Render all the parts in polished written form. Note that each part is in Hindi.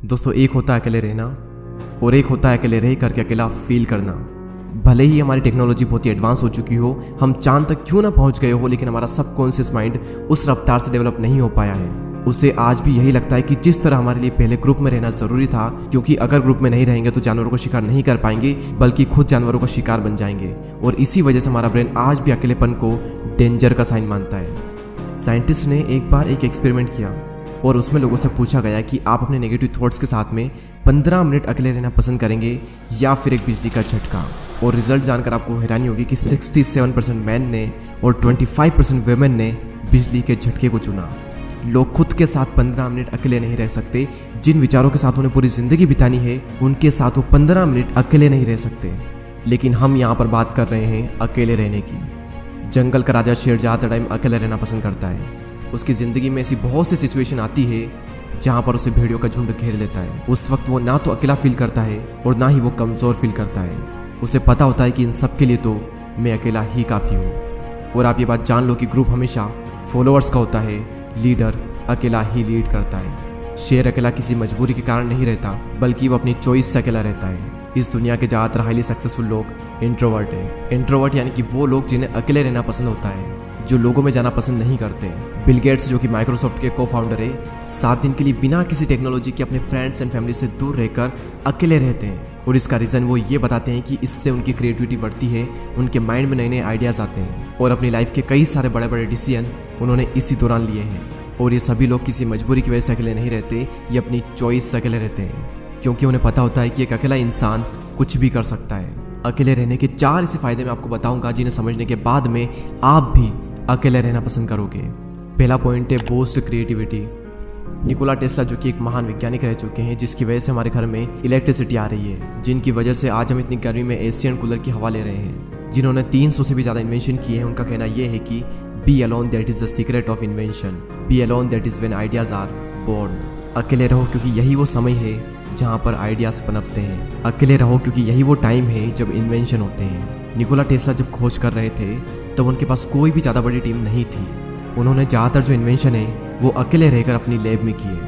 दोस्तों, एक होता है अकेले रहना और एक होता है अकेले रह करके अकेला फील करना। भले ही हमारी टेक्नोलॉजी बहुत ही एडवांस हो चुकी हो, हम चांद तक क्यों ना पहुंच गए हो, लेकिन हमारा सबकॉन्शियस माइंड उस रफ्तार से डेवलप नहीं हो पाया है। उसे आज भी यही लगता है कि जिस तरह हमारे लिए पहले ग्रुप में रहना जरूरी था, क्योंकि अगर ग्रुप में नहीं रहेंगे तो जानवरों को शिकार नहीं कर पाएंगे, बल्कि खुद जानवरों का शिकार बन जाएंगे। और इसी वजह से हमारा ब्रेन आज भी अकेलेपन को डेंजर का साइन मानता है। साइंटिस्ट ने एक बार एक एक्सपेरिमेंट किया और उसमें लोगों से पूछा गया कि आप अपने नेगेटिव थॉट्स के साथ में 15 मिनट अकेले रहना पसंद करेंगे या फिर एक बिजली का झटका। और रिजल्ट जानकर आपको हैरानी होगी कि 67% मैन ने और 25% वुमेन ने बिजली के झटके को चुना। लोग खुद के साथ 15 मिनट अकेले नहीं रह सकते। जिन विचारों के साथ उन्हें पूरी जिंदगी बितानी है, उनके साथ वो 15 मिनट अकेले नहीं रह सकते। लेकिन हम यहाँ पर बात कर रहे हैं अकेले रहने की। जंगल का राजा शेर ज़्यादा टाइम अकेले रहना पसंद करता है। उसकी ज़िंदगी में ऐसी बहुत सी सिचुएशन आती है जहाँ पर उसे भेड़ियों का झुंड घेर लेता है। उस वक्त वो ना तो अकेला फील करता है और ना ही वो कमज़ोर फील करता है। उसे पता होता है कि इन सब के लिए तो मैं अकेला ही काफ़ी हूँ। और आप ये बात जान लो कि ग्रुप हमेशा फॉलोअर्स का होता है, लीडर अकेला ही लीड करता है। शेर अकेला किसी मजबूरी के कारण नहीं रहता, बल्कि वो अपनी चॉइस से अकेला रहता है। इस दुनिया के ज़्यादातर हाईली सक्सेसफुल लोग इंट्रोवर्ट हैं। इंट्रोवर्ट यानी कि वो लोग जिन्हें अकेले रहना पसंद होता है, जो लोगों में जाना पसंद नहीं करते। बिल गेट्स, जो कि माइक्रोसॉफ्ट के को फाउंडर है, 7 दिन के लिए बिना किसी टेक्नोलॉजी के अपने फ्रेंड्स एंड फैमिली से दूर रहकर अकेले रहते हैं। और इसका रीज़न वो ये बताते हैं कि इससे उनकी क्रिएटिविटी बढ़ती है, उनके माइंड में नए नए आइडियाज़ आते हैं और अपनी लाइफ के कई सारे बड़े बड़े डिसीजन उन्होंने इसी दौरान लिए हैं। और ये सभी लोग किसी मजबूरी की वजह से अकेले नहीं रहते, ये अपनी चॉइस से अकेले रहते हैं, क्योंकि उन्हें पता होता है कि एक अकेला इंसान कुछ भी कर सकता है। अकेले रहने के 4 ऐसे फायदे मैं आपको बताऊंगा, जिन्हें समझने के बाद में आप भी अकेले रहना पसंद करोगे। पहला पॉइंट है बूस्ट क्रिएटिविटी। निकोला टेस्ला, जो कि एक महान वैज्ञानिक रह चुके हैं, जिसकी वजह से हमारे घर में इलेक्ट्रिसिटी आ रही है, जिनकी वजह से आज हम इतनी गर्मी में एसी एंड कूलर की हवा ले रहे हैं, जिन्होंने 300 से भी ज़्यादा इन्वेंशन किए हैं। उनका कहना यह है कि be alone that is the secret of invention, be alone that is when ideas are born. अकेले रहो क्योंकि यही वो समय है जहाँ पर आइडियाज़ पनपते हैं। अकेले रहो क्योंकि यही वो टाइम है जब इन्वेंशन होते हैं। निकोला टेस्ला जब खोज कर रहे थे तब उनके पास कोई भी ज़्यादा बड़ी टीम नहीं थी। उन्होंने ज़्यादातर जो इन्वेंशन है वो अकेले रहकर अपनी लैब में किए।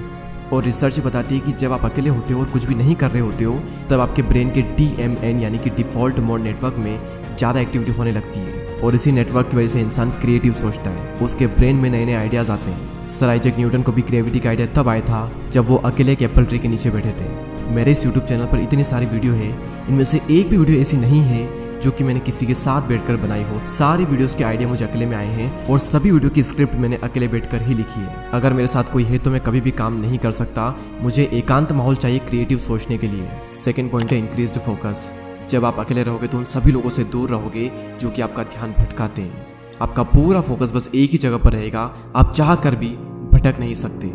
और रिसर्च बताती है कि जब आप अकेले होते हो और कुछ भी नहीं कर रहे होते हो, तब आपके ब्रेन के DMN यानी कि डिफ़ॉल्ट मोड नेटवर्क में ज़्यादा एक्टिविटी होने लगती है। और इसी नेटवर्क की वजह से इंसान क्रिएटिव सोचता है, उसके ब्रेन में नए नए आइडियाज़ आते हैं। सर आइजैक न्यूटन को भी क्रिएटिविटी का आइडिया तब आया था जब वो अकेले एक एप्पल ट्री के नीचे बैठे थे। मेरे इस यूट्यूब चैनल पर इतनी सारी वीडियो है, इनमें से एक भी वीडियो ऐसी नहीं है जो कि मैंने किसी के साथ बैठकर बनाई हो। सारी वीडियोस के आइडिया मुझे अकेले में आए हैं और सभी वीडियो की स्क्रिप्ट मैंने अकेले बैठकर ही लिखी है। अगर मेरे साथ कोई है तो मैं कभी भी काम नहीं कर सकता। मुझे एकांत माहौल चाहिए क्रिएटिव सोचने के लिए। सेकंड पॉइंट है इंक्रीज्ड फोकस। जब आप अकेले रहोगे तो उन सभी लोगों से दूर रहोगे जो कि आपका ध्यान भटकाते हैं। आपका पूरा फोकस बस एक ही जगह पर रहेगा, आप चाह कर भी भटक नहीं सकते।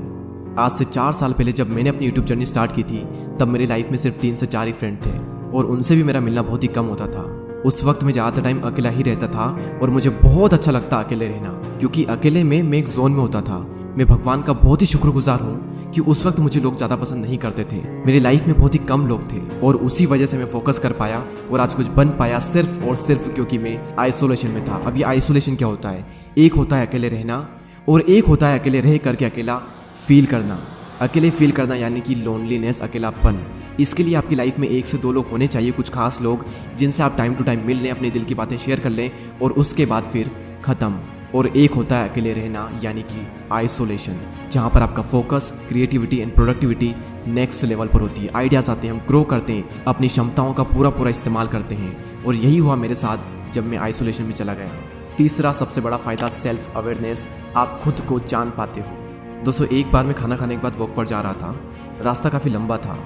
आज से 4 साल पहले जब मैंने अपनी यूट्यूब जर्नी स्टार्ट की थी, तब मेरी लाइफ में सिर्फ 3 से 4 ही फ्रेंड थे और उनसे भी मेरा मिलना बहुत ही कम होता था। उस वक्त मैं ज़्यादातर टाइम अकेला ही रहता था और मुझे बहुत अच्छा लगता अकेले रहना, क्योंकि अकेले में मैं एक जोन में होता था। मैं भगवान का बहुत ही शुक्रगुजार हूँ कि उस वक्त मुझे लोग ज़्यादा पसंद नहीं करते थे। मेरी लाइफ में बहुत ही कम लोग थे और उसी वजह से मैं फोकस कर पाया और आज कुछ बन पाया, सिर्फ और सिर्फ क्योंकि मैं आइसोलेशन में था। अब ये आइसोलेशन क्या होता है? एक होता है अकेले रहना और एक होता है अकेले रह करके अकेला फील करना। अकेले फील करना यानी कि लोनलीनेस, अकेलापन। इसके लिए आपकी लाइफ में 1 से 2 लोग होने चाहिए, कुछ खास लोग जिनसे आप टाइम टू टाइम मिल लें, अपने दिल की बातें शेयर कर लें और उसके बाद फिर ख़त्म। और एक होता है अकेले रहना यानी कि आइसोलेशन, जहाँ पर आपका focus, creativity and productivity next level पर होती है। आइडियाज़ आते हैं, हम ग्रो करते हैं, अपनी क्षमताओं का पूरा इस्तेमाल करते हैं। और यही हुआ मेरे साथ जब मैं आइसोलेशन में चला गया। तीसरा सबसे बड़ा फ़ायदा सेल्फ अवेयरनेस। आप खुद को जान पाते हो। दोस्तों, एक बार मैं खाना खाने के बाद वॉक पर जा रहा था। रास्ता काफ़ी लंबा था,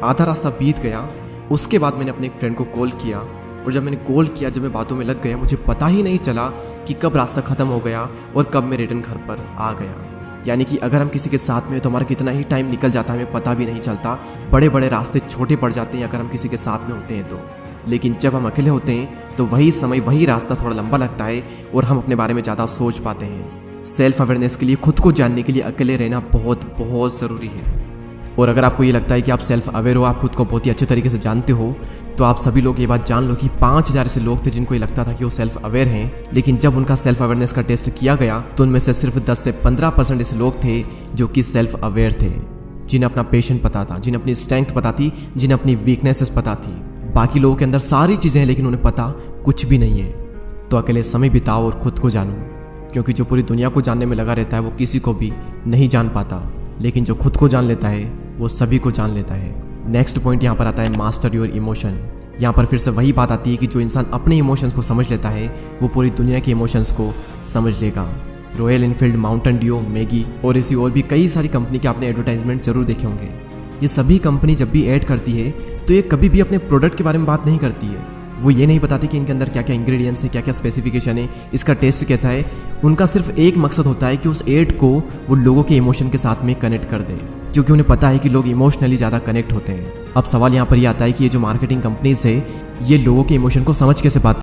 आधा रास्ता बीत गया। उसके बाद मैंने अपने एक फ्रेंड को कॉल किया और जब मैंने कॉल किया, जब मैं बातों में लग गया, मुझे पता ही नहीं चला कि कब रास्ता ख़त्म हो गया और कब मैं रिटर्न घर पर आ गया। यानी कि अगर हम किसी के साथ में हो तो हमारा कितना ही टाइम निकल जाता है हमें पता भी नहीं चलता। बड़े बड़े रास्ते छोटे पड़ जाते हैं अगर हम किसी के साथ में होते हैं तो। लेकिन जब हम अकेले होते हैं तो वही समय, वही रास्ता थोड़ा लंबा लगता है और हम अपने बारे में ज़्यादा सोच पाते हैं। सेल्फ अवेयरनेस के लिए, खुद को जानने के लिए अकेले रहना बहुत ज़रूरी है। और अगर आपको ये लगता है कि आप सेल्फ अवेयर हो, आप खुद को बहुत ही अच्छे तरीके से जानते हो, तो आप सभी लोग ये बात जान लो कि 5000 ऐसे लोग थे जिनको ये लगता था कि वो सेल्फ अवेयर हैं, लेकिन जब उनका सेल्फ अवेयरनेस का टेस्ट किया गया तो उनमें से सिर्फ 10 से 15% ऐसे लोग थे जो कि सेल्फ अवेयर थे। जिन्हें अपना पेशेंट पता था, जिन्हें अपनी स्ट्रेंथ पता थी, जिन्हें अपनी वीकनेसेस पता थी। बाकी लोगों के अंदर सारी चीज़ें हैं लेकिन उन्हें पता कुछ भी नहीं है। तो अकेले समय बिताओ और खुद को जानो, क्योंकि जो पूरी दुनिया को जानने में लगा रहता है वो किसी को भी नहीं जान पाता, लेकिन जो खुद को जान लेता है वो सभी को जान लेता है। नेक्स्ट पॉइंट यहाँ पर आता है मास्टर योर इमोशन। यहाँ पर फिर से वही बात आती है कि जो इंसान अपने इमोशंस को समझ लेता है वो पूरी दुनिया के इमोशंस को समझ लेगा। Royal Enfield, Mountain Dew, Maggi और ऐसी और भी कई सारी कंपनी के आपने एडवर्टाइजमेंट जरूर देखे होंगे। ये सभी कंपनी जब भी ऐड करती है तो ये कभी भी अपने प्रोडक्ट के बारे में बात नहीं करती है। वो ये नहीं बताती कि इनके अंदर क्या क्या इंग्रेडिएंट्स है, क्या क्या स्पेसिफिकेशन है, इसका टेस्ट कैसा है। उनका सिर्फ एक मकसद होता है कि उस ऐड को वो लोगों के इमोशन के साथ में कनेक्ट कर दे, क्योंकि उन्हें पता है कि लोग इमोशनली ज़्यादा कनेक्ट होते हैं। अब सवाल यहाँ पर ये आता है कि ये जो मार्केटिंग कंपनीज है ये लोगों के इमोशन को समझ कैसे पाती